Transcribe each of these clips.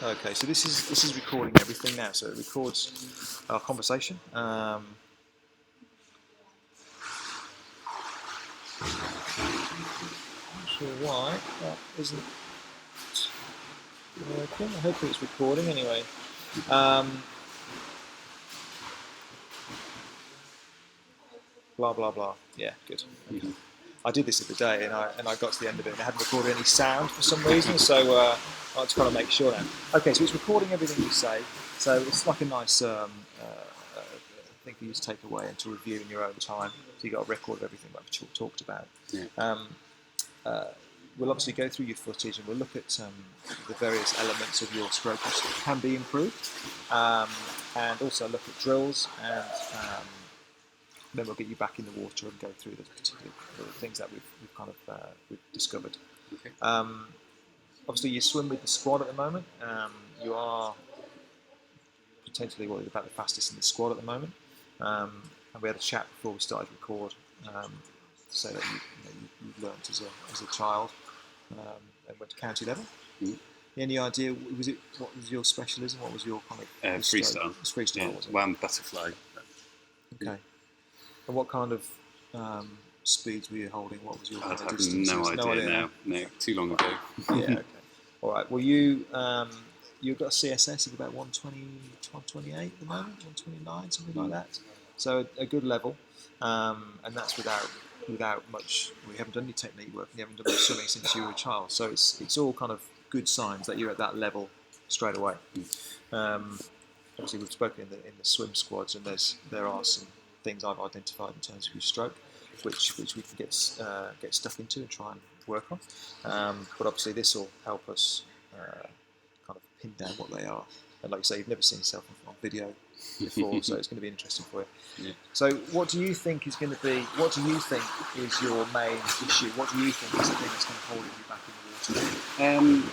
Okay, so this is recording everything now. So it records our conversation. Not sure why that isn't working. I hope it's recording anyway. Blah blah blah. Yeah, good. Okay. I did this the other day, and I got to the end of it, and I hadn't recorded any sound for some reason. So I just got to make sure now. Okay, so it's recording everything you say. So it's like a nice thing for you to take away and to review in your own time. So you got a record of everything that we've talked about. Yeah. We'll obviously go through your footage and we'll look at the various elements of your stroke which can be improved, and also look at drills, and then we'll get you back in the water and go through the particular things that we've kind of we've discovered. Okay. Obviously, you swim with the squad at the moment. You are potentially about the fastest in the squad at the moment. And we had a chat before we started record to say that you learnt as a child and went to county level. Mm. Any idea? What was your specialism? What was your kind of freestyle? Freestyle, yeah. was it? Wham butterfly. Okay. And what kind of speeds were you holding? What was your I have distances? no idea now. No, too long ago. Yeah. Okay. All right. Well, you've got a CSS of about 120, 128 at the moment, 129, something like that. So a good level, and that's without much. We haven't done any technique work. We haven't done much swimming since you were a child. So it's all kind of good signs that you're at that level straight away. Obviously, we've spoken in the swim squads, and there are some things I've identified in terms of your stroke, which we can get stuck into and try and work on. But obviously, this will help us kind of pin down what they are. And like you say, you've never seen yourself on video before, so it's going to be interesting for you. Yeah. So, what do you think is going to be? What do you think is your main issue? What do you think is the thing that's going to hold you back in the water?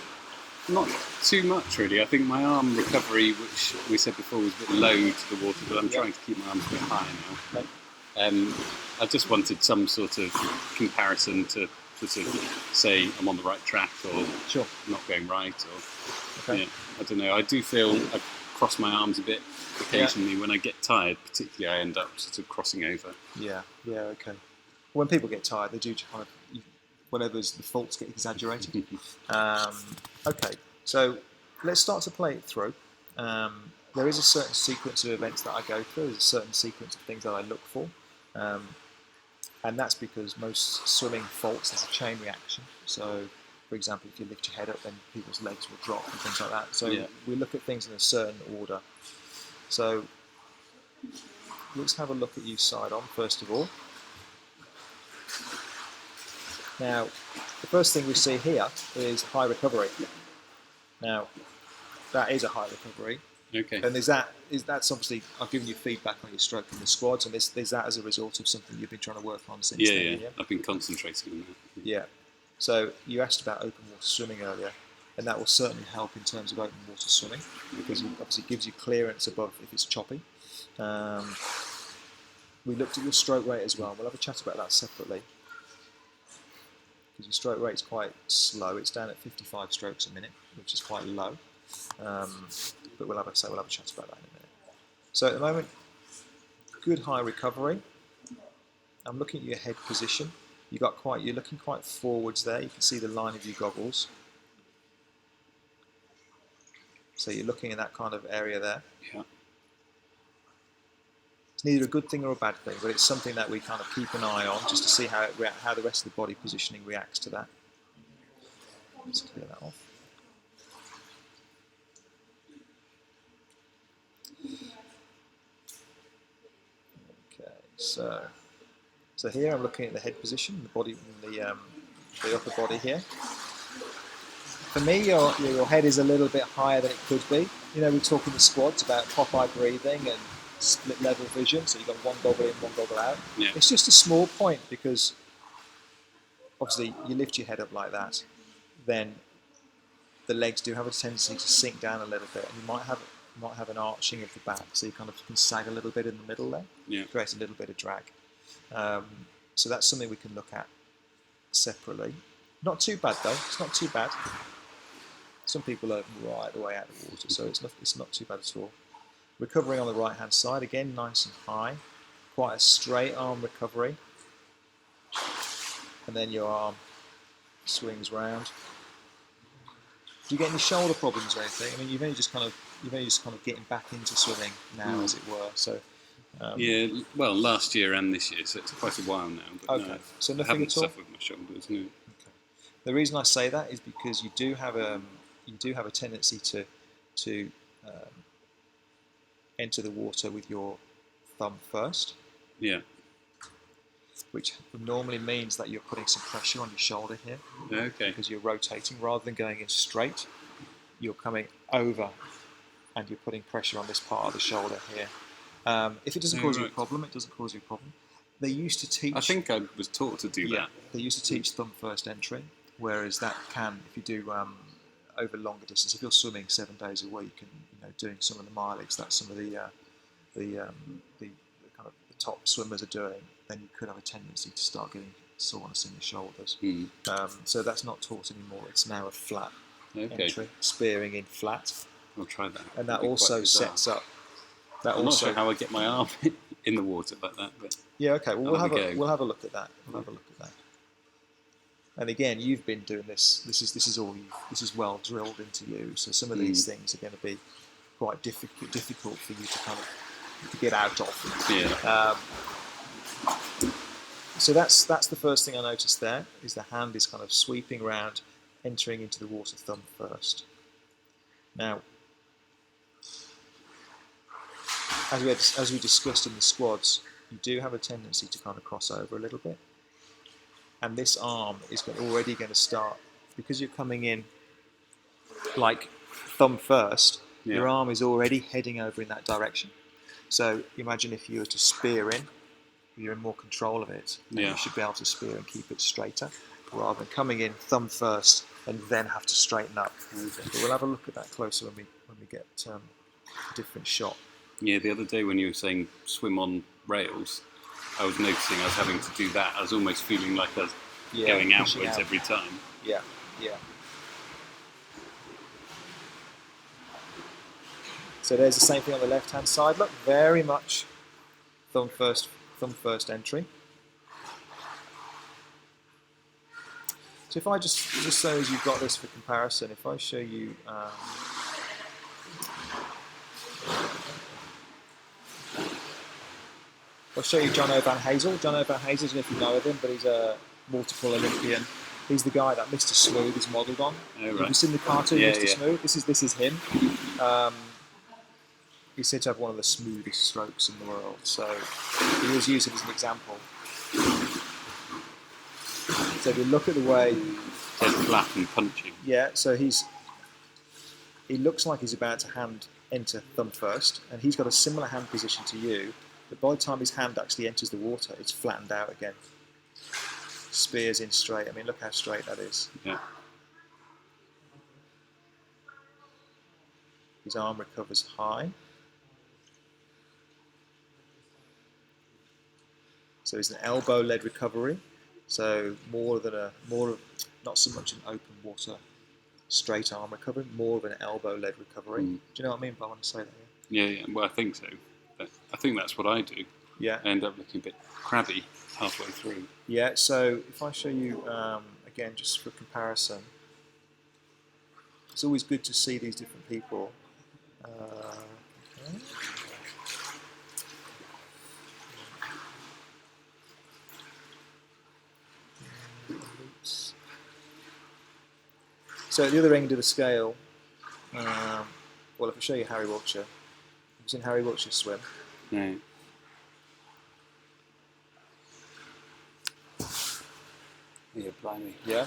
Not too much, really. I think my arm recovery, which we said before, was a bit low to the water, but I'm trying to keep my arms a bit higher now. Okay. I just wanted some sort of comparison to sort of say I'm on the right track or Sure. not going right. Or Okay. yeah, I don't know. I do feel I cross my arms a bit occasionally when I get tired. Particularly, I end up sort of crossing over. Yeah. Yeah. Okay. When people get tired, they do kind of whatever's the faults get exaggerated. Okay, so let's start to play it through. There is a certain sequence of events that I go through. There's a certain sequence of things that I look for, and that's because most swimming faults, there's a chain reaction. So, for example, if you lift your head up, then people's legs will drop and things like that. So we look at things in a certain order. So let's have a look at you side on first of all. Now, the first thing we see here is high recovery. Now, that is a high recovery. Okay. And that's obviously, I've given you feedback on your stroke in the squads, and is that as a result of something you've been trying to work on since then? Yeah. I've been concentrating on that. Yeah. So you asked about open water swimming earlier, and that will certainly help in terms of open water swimming, because it obviously gives you clearance above if it's choppy. We looked at your stroke rate as well. We'll have a chat about that separately, because your stroke rate is quite slow. It's down at 55 strokes a minute, which is quite low. But we'll have a chat about that in a minute. So at the moment, good high recovery. I'm looking at your head position. You're looking quite forwards there. You can see the line of your goggles. So you're looking in that kind of area there. Yeah. It's neither a good thing or a bad thing, but it's something that we kind of keep an eye on just to see how the rest of the body positioning reacts to that. Let's clear that off. Okay, so here I'm looking at the head position, the body, the upper body here. For me, your head is a little bit higher than it could be. You know, we're talking the squads about Popeye breathing and split level vision, so you've got one goggle in, one goggle out. Yeah. It's just a small point, because obviously you lift your head up like that, then the legs do have a tendency to sink down a little bit, and you might have an arching of the back, so you kind of can sag a little bit in the middle there, create a little bit of drag. So that's something we can look at separately. Not too bad though, it's not too bad. Some people are right the way out of the water, so it's not too bad at all. Recovering on the right hand side, again nice and high, quite a straight arm recovery, and then your arm swings round. Do you get any shoulder problems or anything? I mean, you've only just kind of getting back into swimming now, as it were. So yeah, well, last year and this year, so it's quite a while now. But okay, no, so I nothing haven't at all. suffered my shoulders. No. Okay. The reason I say that is because you do have a tendency to enter the water with your thumb first. Yeah. Which normally means that you're putting some pressure on your shoulder here. Okay. Because you're rotating rather than going in straight. You're coming over, and you're putting pressure on this part of the shoulder here. If it doesn't cause you a problem, it doesn't cause you a problem. They used to teach. I think I was taught to do that. They used to teach thumb first entry, whereas that can, if you do over longer distance, if you're swimming 7 days a week and doing some of the mileage that some of the kind of the top swimmers are doing, then you could have a tendency to start getting soreness in the shoulders. So that's not taught anymore. It's now a flat entry, spearing in flat. I'll try that. And that also sets up. I'm not sure how I get my arm in the water like that. But yeah, okay. Well, we'll have a look at that. We'll have a look at that. And again, you've been doing this. This is well drilled into you. So some of these things are going to be quite difficult for you to kind of to get out of. Yeah. So that's the first thing I noticed there, is the hand is kind of sweeping around, entering into the water thumb first. Now, as we discussed in the squads, you do have a tendency to kind of cross over a little bit. And this arm is already going to start, because you're coming in like thumb first, your arm is already heading over in that direction. So imagine if you were to spear in, you're in more control of it. You should be able to spear and keep it straighter, rather than coming in thumb first and then have to straighten up. But we'll have a look at that closer when we get a different shot. Yeah, the other day when you were saying swim on rails, I was noticing I was having to do that. I was almost feeling like I was going outwards every time. Yeah. So there's the same thing on the left-hand side. Look, very much thumb first entry. So if I just so as you've got this for comparison, if I show you. I'll show you John O'Van Hazel. John O'Van Hazel, I don't know if you know of him, but he's a multiple Olympian. He's the guy that Mr. Smooth is modelled on. Oh, right. Have you seen the cartoon Mr. Smooth? This is him. He's said to have one of the smoothest strokes in the world, so he was used as an example. So if you look at the way... Dead flat and punching. Yeah, so he looks like he's about to enter thumb first, and he's got a similar hand position to you, but by the time his hand actually enters the water, it's flattened out again. Spears in straight. I mean, look how straight that is. Yeah. His arm recovers high. So it's an elbow-led recovery. So not so much an open water straight arm recovery, more of an elbow-led recovery. Do you know what I mean by when I say that? Yeah. Well, I think so. I think that's what I do. Yeah. I end up looking a bit crabby halfway through. Yeah. So if I show you again, just for comparison, it's always good to see these different people. Okay. So at the other end of the scale, well, if I show you Harry Wiltshire, have you seen Harry Wiltshire swim? No. Yeah, blimey. Yeah?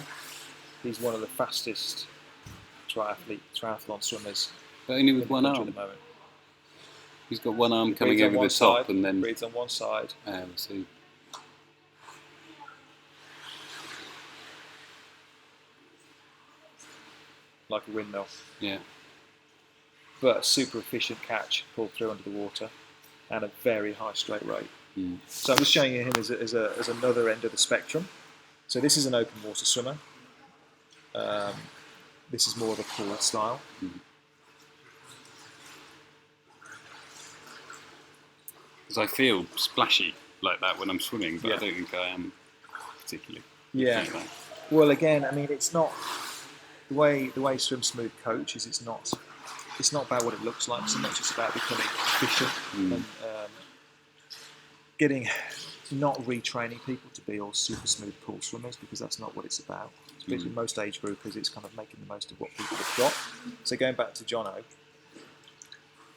He's one of the fastest triathlon swimmers. But only with one at arm? the moment. He's got one arm coming over the top and then... Breathes on one side. So like a windmill. Yeah. But a super efficient catch pulled through under the water and a very high straight rate. So I'm just showing you him as another end of the spectrum. So this is an open water swimmer. This is more of a pull style. Because I feel splashy like that when I'm swimming, but Yeah. I don't think I am particularly. Yeah. Like that. Well, again, I mean, it's not the way Swim Smooth coach is. It's not about what it looks like so much. It's about becoming efficient and not retraining people to be all super smooth pool swimmers, because that's not what it's about. Especially most age groupers, it's kind of making the most of what people have got. So going back to Jono,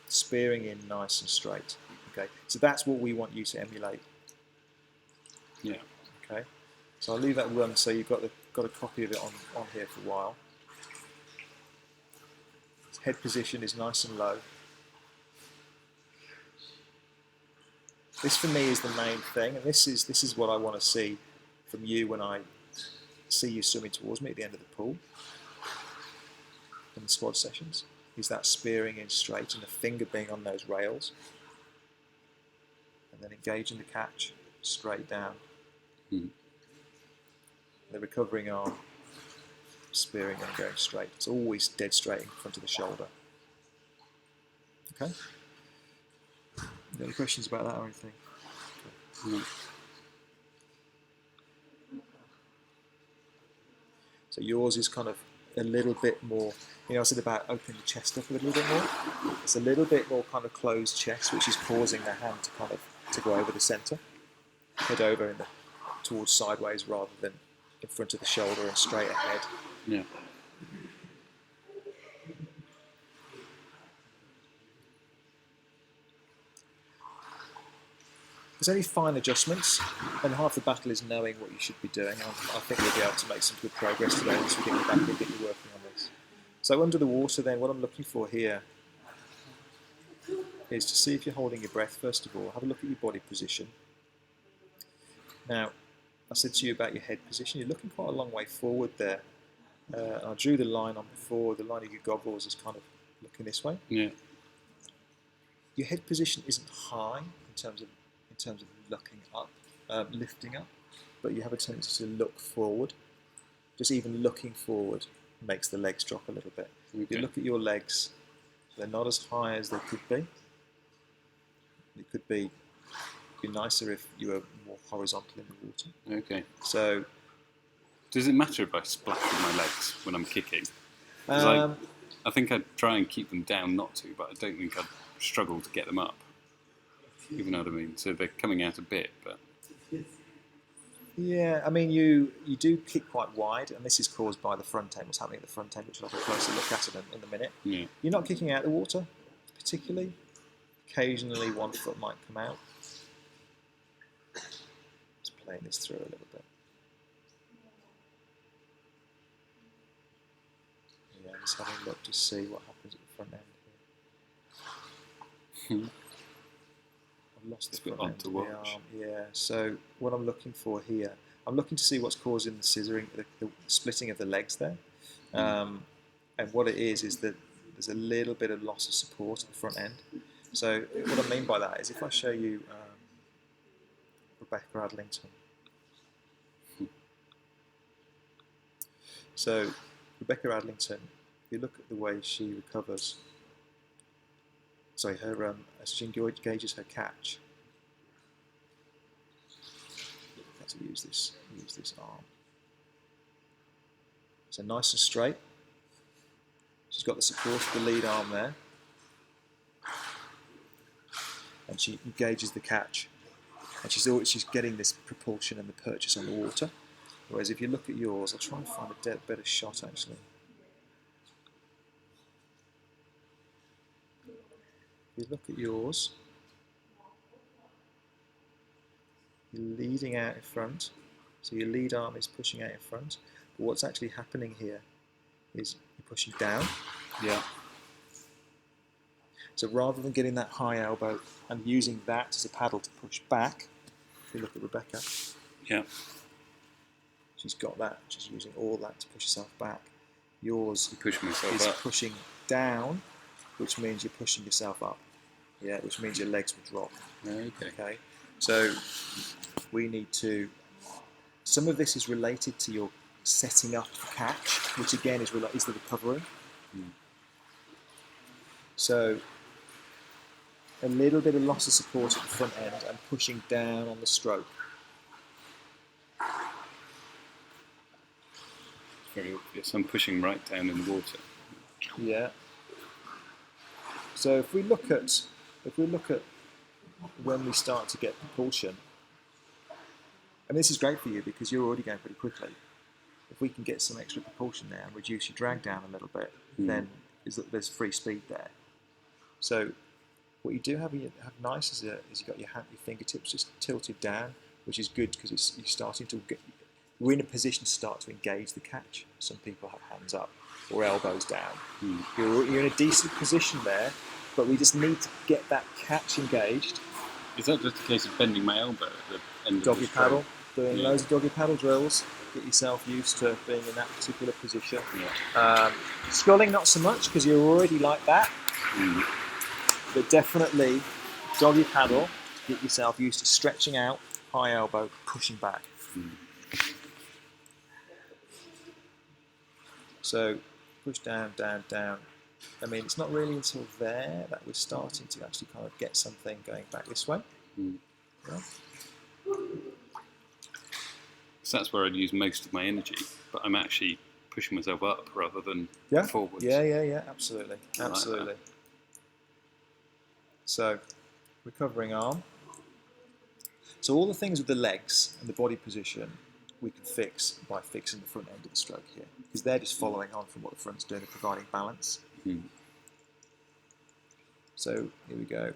spearing in nice and straight. Okay, so that's what we want you to emulate. Yeah. Okay, so I'll leave that run so you've got a copy of it on here for a while. Head position is nice and low. This for me is the main thing, and this is what I want to see from you when I see you swimming towards me at the end of the pool in the squad sessions. Is that spearing in straight and the finger being on those rails, and then engaging the catch straight down. The recovering arm, spearing and going straight. It's always dead straight in front of the shoulder. Okay? Any questions about that or anything? Okay. So yours is kind of a little bit more, I said about opening the chest up a little bit more. It's a little bit more kind of closed chest, which is causing the hand to go over the centre, head over towards sideways rather than in front of the shoulder and straight ahead. Yeah. There's only fine adjustments, and half the battle is knowing what you should be doing. I think we'll be able to make some good progress today once we get you back and get you working on this. So under the water then, what I'm looking for here is to see if you're holding your breath first of all. Have a look at your body position. Now, I said to you about your head position. You're looking quite a long way forward there. I drew the line on before. The line of your goggles is kind of looking this way. Yeah. Your head position isn't high in terms of looking up, lifting up, but you have a tendency to look forward. Just even looking forward makes the legs drop a little bit. Okay. If you look at your legs, they're not as high as they could be. It could be nicer if you were more horizontal in the water. Okay. So, does it matter if I splash with my legs when I'm kicking? I think I'd try and keep them down not to, but I don't think I'd struggle to get them up. You know what I mean? So they're coming out a bit, but... Yeah, I mean, you do kick quite wide, and this is caused by the front end, what's happening at the front end, which we'll have a closer look at in a minute. Yeah. You're not kicking out the water, particularly. Occasionally one foot might come out. Just playing this through a little bit. Yeah, just having a look to see what happens at the front end here. I've lost the front end to of the watch. arm. Yeah, so what I'm looking for here, I'm looking to see what's causing the scissoring, the splitting of the legs there. And what it is that there's a little bit of loss of support at the front end. So what I mean by that is if I show you Rebecca Adlington. So Rebecca Adlington, if you look at the way she recovers, sorry, her as she engages her catch. I have to use this arm. So nice and straight. She's got the support of the lead arm there, and she engages the catch, and she's getting this propulsion and the purchase on the water. Whereas if you look at yours, I'll try and find a better shot actually. If you look at yours, you're leading out in front, so your lead arm is pushing out in front, but what's actually happening here is you're pushing down. Yeah. So rather than getting that high elbow and using that as a paddle to push back, if you look at Rebecca, Yeah. she's got that, she's using all that to push herself back. Yours Push myself is up. pushing down, which means you're pushing yourself up. Yeah, which means your legs will drop. Okay. Okay, so we need to. Some of this is related to your setting up the catch, which again is the recovery. So a little bit of loss of support at the front end and pushing down on the stroke. Very obvious. I'm pushing right down in the water. Yeah. So if we look at when we start to get propulsion, and this is great for you because you're already going pretty quickly. If we can get some extra propulsion there and reduce your drag down a little bit, then there's free speed there. So what you do have nice is you've got your fingertips just tilted down, which is good because you're starting to we're in a position to start to engage the catch. Some people have hands up or elbows down. You're in a decent position there, but we just need to get that catch engaged. Is that just a case of bending my elbow at the end doggy of the paddle, doing loads of doggy paddle drills, get yourself used to being in that particular position. Sculling not so much because you're already like that, but definitely doggy paddle to get yourself used to stretching out, high elbow, pushing back. So push down, down, down. I mean, it's not really until there that we're starting to actually kind of get something going back this way. Yeah. So that's where I'd use most of my energy, but I'm actually pushing myself up rather than forwards. Yeah, absolutely. Absolutely. Like so, recovering arm. So all the things with the legs and the body position we can fix by fixing the front end of the stroke here, because they're just following on from what the front's doing, they're providing balance. So here we go.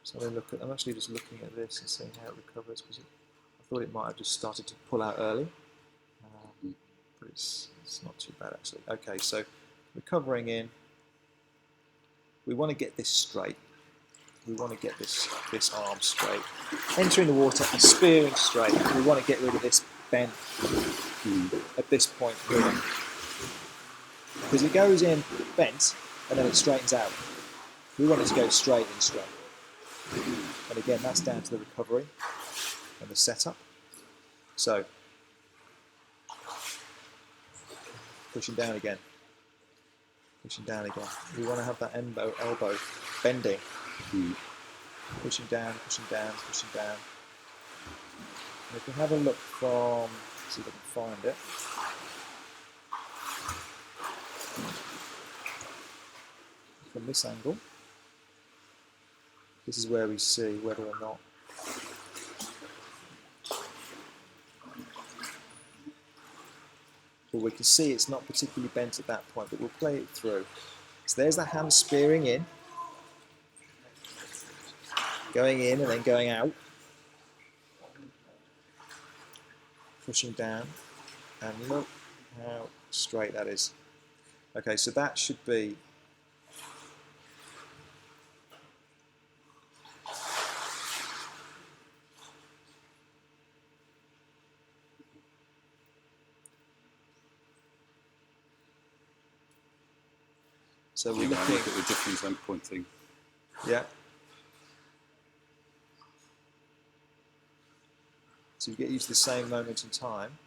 So I'm actually just looking at this and seeing how it recovers, because I thought it might have just started to pull out early, but it's not too bad actually. Okay, so recovering in, we want to get this straight. We want to get this arm straight. Entering the water and spearing straight. We want to get rid of this bend at this point here. Because it goes in bent and then it straightens out. We want it to go straight and straight. And again, that's down to the recovery and the setup. So, pushing down again. Pushing down again. We want to have that elbow bending. Pushing down, pushing down, pushing down. And if we have a look from, see if I can find it. From this angle, this is where we see whether or not well, we can see it's not particularly bent at that point, but we'll play it through. So there's the hand spearing in, going in and then going out, pushing down, and look how straight that is. Okay, so that should be so we're looking at the difference I'm pointing. Yeah. So you get used to the same moment in time.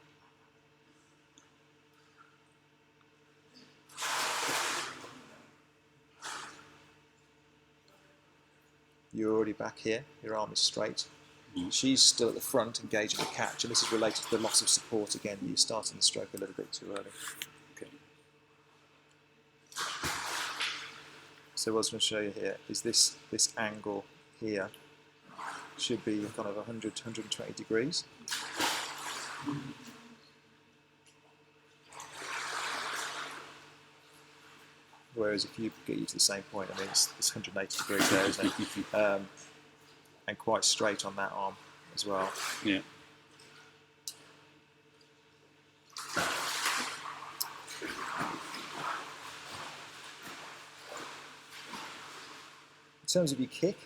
You're already back here, your arm is straight. She's still at the front engaging the catch, and this is related to the loss of support again. You're starting the stroke a little bit too early. Okay. So what I was going to show you here is this angle here should be kind of 100 to 120 degrees. Whereas if you get you to the same point, I mean, it's 180 degrees there, isn't it? And quite straight on that arm as well. Yeah. In terms of your kick,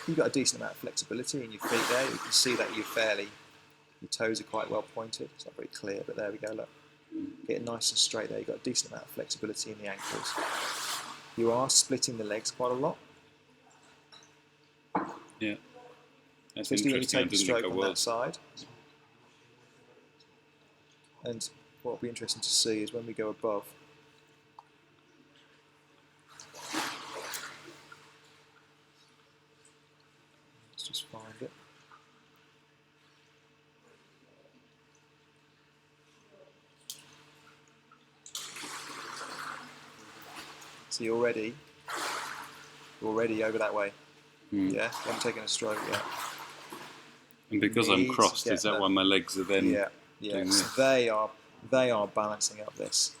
you've got a decent amount of flexibility in your feet there. You can see that your toes are quite well pointed. It's not very clear, but there we go, look. Get it nice and straight there. You've got a decent amount of flexibility in the ankles. You are splitting the legs quite a lot. Yeah. That's especially when you interesting. I take the didn't stroke think I on that was. side. And what will be interesting to see is when we go above. Let's just find it. See, already over that way. Yeah, I'm taking a stroke. Yeah. And because I'm crossed, is that why my legs are then? Yeah. So they are balancing up this.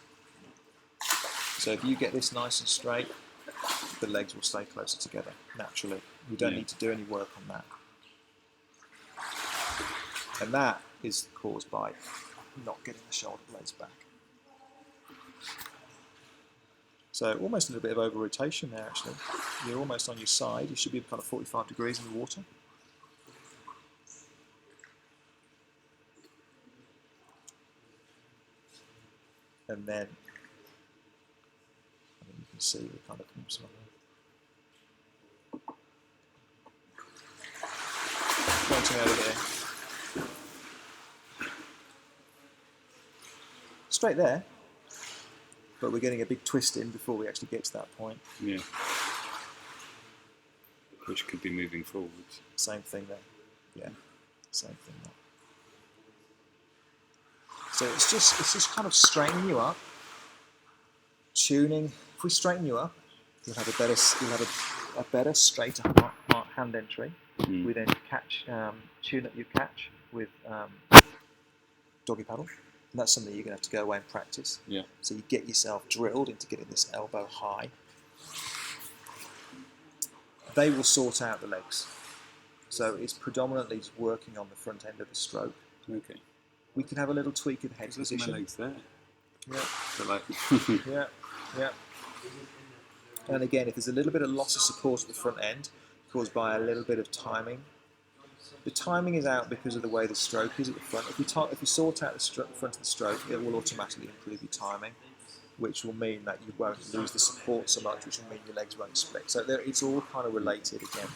So if you get this nice and straight, the legs will stay closer together naturally. You don't need to do any work on that. And that is caused by not getting the shoulder blades back. So almost a little bit of over rotation there actually. You're almost on your side. You should be kind of 45 degrees in the water. And then you can see the kind of comes from pointing over here. Straight there, but we're getting a big twist in before we actually get to that point. Yeah. Which could be moving forwards. Same thing there. Yeah, same thing there. So it's just kind of straightening you up, tuning. If we straighten you up, you'll have a better straighter hand entry. We then tune up your catch with doggy paddle. And that's something you're going to have to go away and practice. Yeah. So you get yourself drilled into getting this elbow high. They will sort out the legs. So it's predominantly working on the front end of the stroke. Okay. We can have a little tweak of the head position. My legs there. Yeah. So like Yeah. And again, if there's a little bit of loss of support at the front end, caused by a little bit of timing, the timing is out because of the way the stroke is at the front. If you sort out the front of the stroke, it will automatically improve your timing, which will mean that you won't lose the support so much, which will mean your legs won't split. So it's all kind of related again.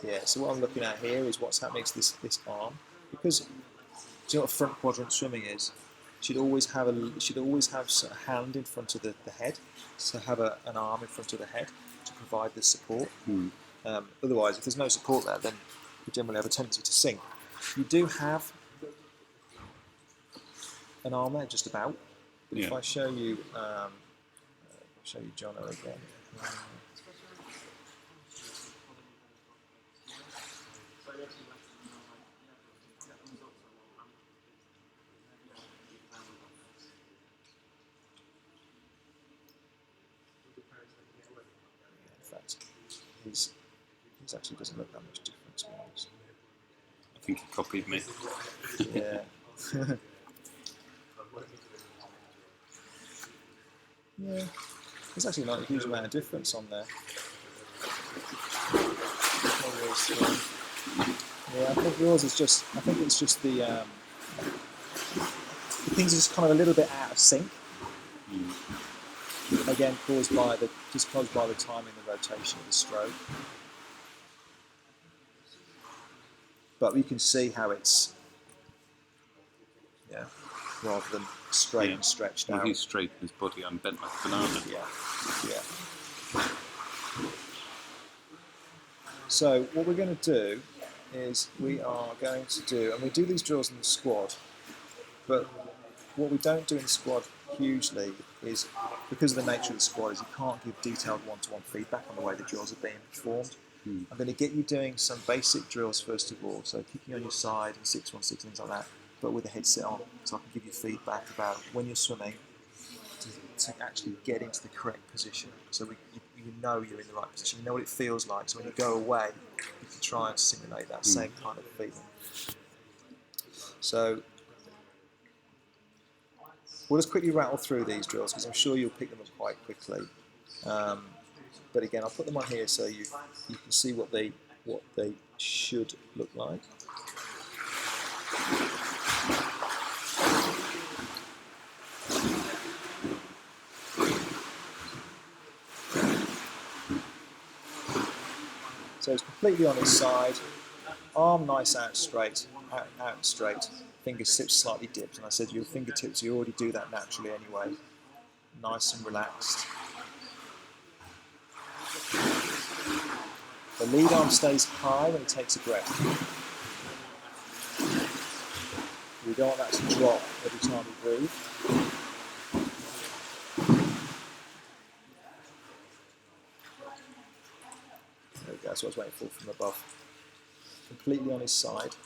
Yeah, so what I'm looking at here is what's happening to this arm, because do you know what front quadrant swimming is? Should always have a hand in front of the head, so have an arm in front of the head to provide the support. Otherwise, if there's no support there, then you generally have a tendency to sink. You do have an arm there, just about. But if I show you, Jono again. In fact, his actually doesn't look that much different, to be honest. I think he copied me. Yeah. Yeah. There's actually not a huge amount of difference on there. Yeah, I think yours is just. I think it's just the things are just kind of a little bit out of sync. Again, caused by the timing, the rotation of the stroke. But you can see how it's rather than straight and stretched out. Well, he's straight in his body. I'm bent like a banana. Yeah. So what we're going to do is we do these drills in the squad, but what we don't do in the squad hugely is, because of the nature of the squad, is you can't give detailed one-to-one feedback on the way the drills are being performed. I'm going to get you doing some basic drills first of all, so kicking on your side and 6-1-6 things like that, but with a headset on, so I can give you feedback about when you're swimming to actually get into the correct position, so you know you're in the right position, you know what it feels like, so when you go away, you can try and simulate that same kind of feeling. So we'll just quickly rattle through these drills because I'm sure you'll pick them up quite quickly. But again, I'll put them on here so you can see what they should look like. So it's completely on its side, arm nice out straight, out and straight, fingertips slightly dipped. And I said your fingertips, you already do that naturally anyway. Nice and relaxed. The lead arm stays high when it takes a breath. We don't want that to drop every time we breathe. There we go, that's what I was waiting for from above. Completely on his side.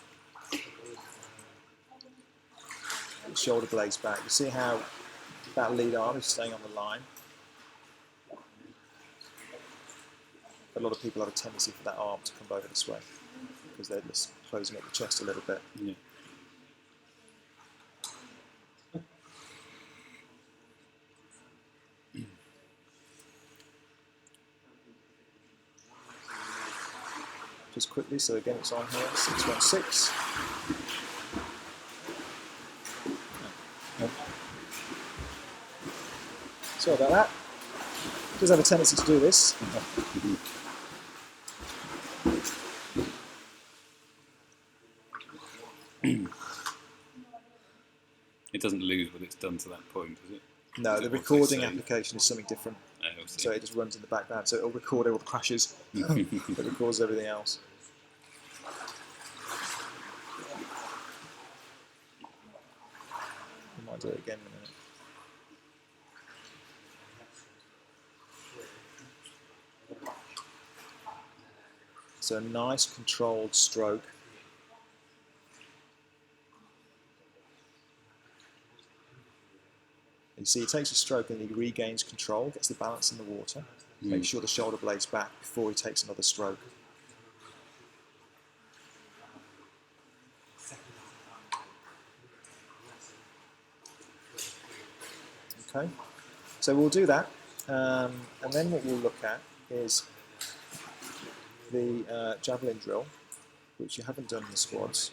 The shoulder blades back. You see how that lead arm is staying on the line. A lot of people have a tendency for that arm to come over this way because they're just closing up the chest a little bit. Yeah. Just quickly, so again it's on here, 616. Sorry about that. Does have a tendency to do this. It doesn't lose when it's done to that point, does it? No, the recording application is something different. So So it just runs in the background, so it'll record all the crashes. It records everything else. I might do it again in a minute. So a nice controlled stroke. You see, he takes a stroke and he regains control, gets the balance in the water, makes sure the shoulder blade's back before he takes another stroke. Okay, so we'll do that, and then what we'll look at is the javelin drill, which you haven't done in the squads.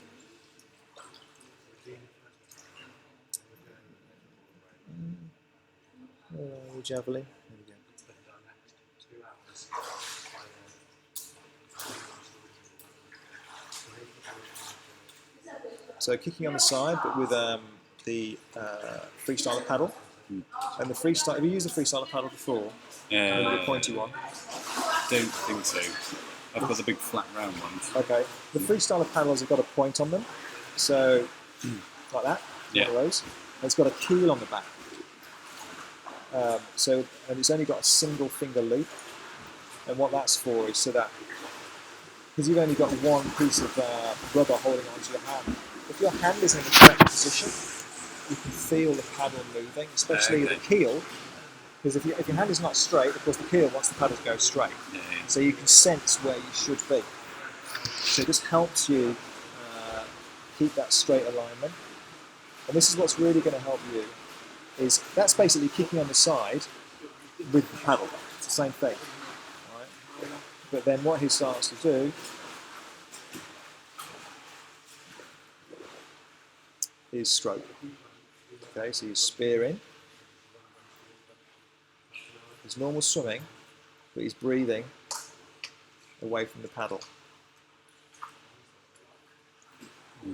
The javelin. There we go. So kicking on the side, but with the freestyler paddle. And the freestyle. Have you used the freestyler paddle before? The pointy one. Don't think so. I've got the big flat round ones. Okay. The freestyler paddles have got a point on them, so like that. Yeah. One of those. And it's got a keel on the back. And it's only got a single finger loop, and what that's for is so that because you've only got one piece of rubber holding onto your hand. If your hand is in the correct position, you can feel the paddle moving, especially the keel. Because if your hand is not straight, of course the keel wants the paddle to go straight. So you can sense where you should be. So it just helps you keep that straight alignment. And this is what's really going to help you. Is that's basically kicking on the side with the paddle. It's the same thing. Right? But then what he starts to do is stroke. Okay, so he's spearing. He's normal swimming, but he's breathing away from the paddle.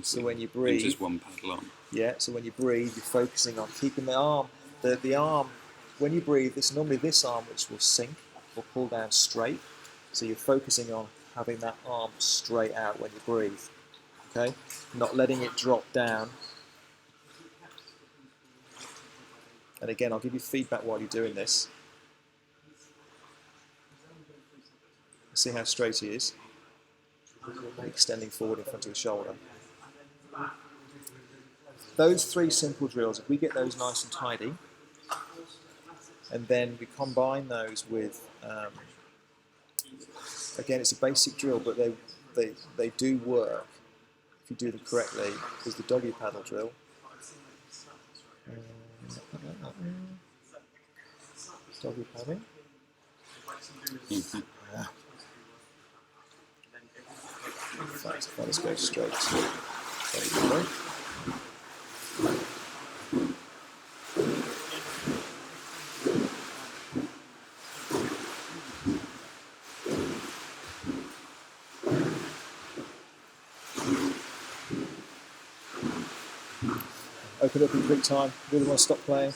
So when you breathe, just one paddle on. Yeah. So when you breathe, you're focusing on keeping the arm. The arm. When you breathe, it's normally this arm which will sink or pull down straight. So you're focusing on having that arm straight out when you breathe. Okay. Not letting it drop down. And again, I'll give you feedback while you're doing this. See how straight he is. Extending forward in front of the shoulder. Those three simple drills, if we get those nice and tidy, and then we combine those with, again, it's a basic drill, but they do work if you do them correctly. There's the doggy paddle drill. Doggy paddling. In fact, if I just go straight to doggy paddle. open up in quick time. Really want to stop playing.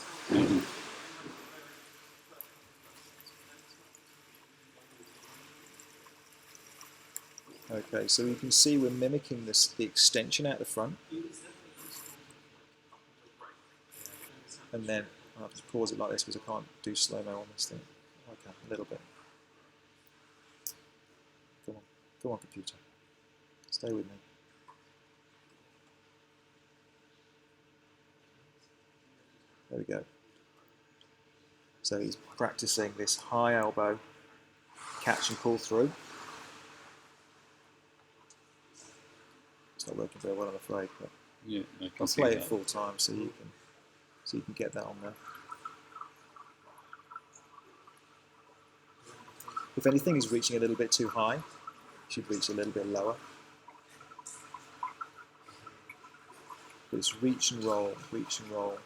Okay, so you can see we're mimicking the extension out the front. And then I'll have to pause it like this because I can't do slow-mo on this thing. Okay, a little bit. Come on, computer. Stay with me. There we go. So he's practicing this high elbow catch and pull through. It's not working very well, I'm afraid, but yeah, I'll play it full time so you can get that on there. If anything is reaching a little bit too high, you should reach a little bit lower. But it's reach and roll, reach and roll.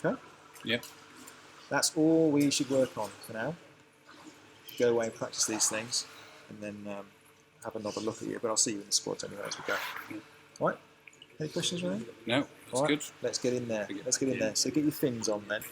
Okay? Yep. That's all we should work on for now. Go away and practice these things, and then have another look at you. But I'll see you in the squads anyway as we go. All right? Any questions, Ryan? No, that's good. Let's get in there. Let's get in there. So get your fins on then.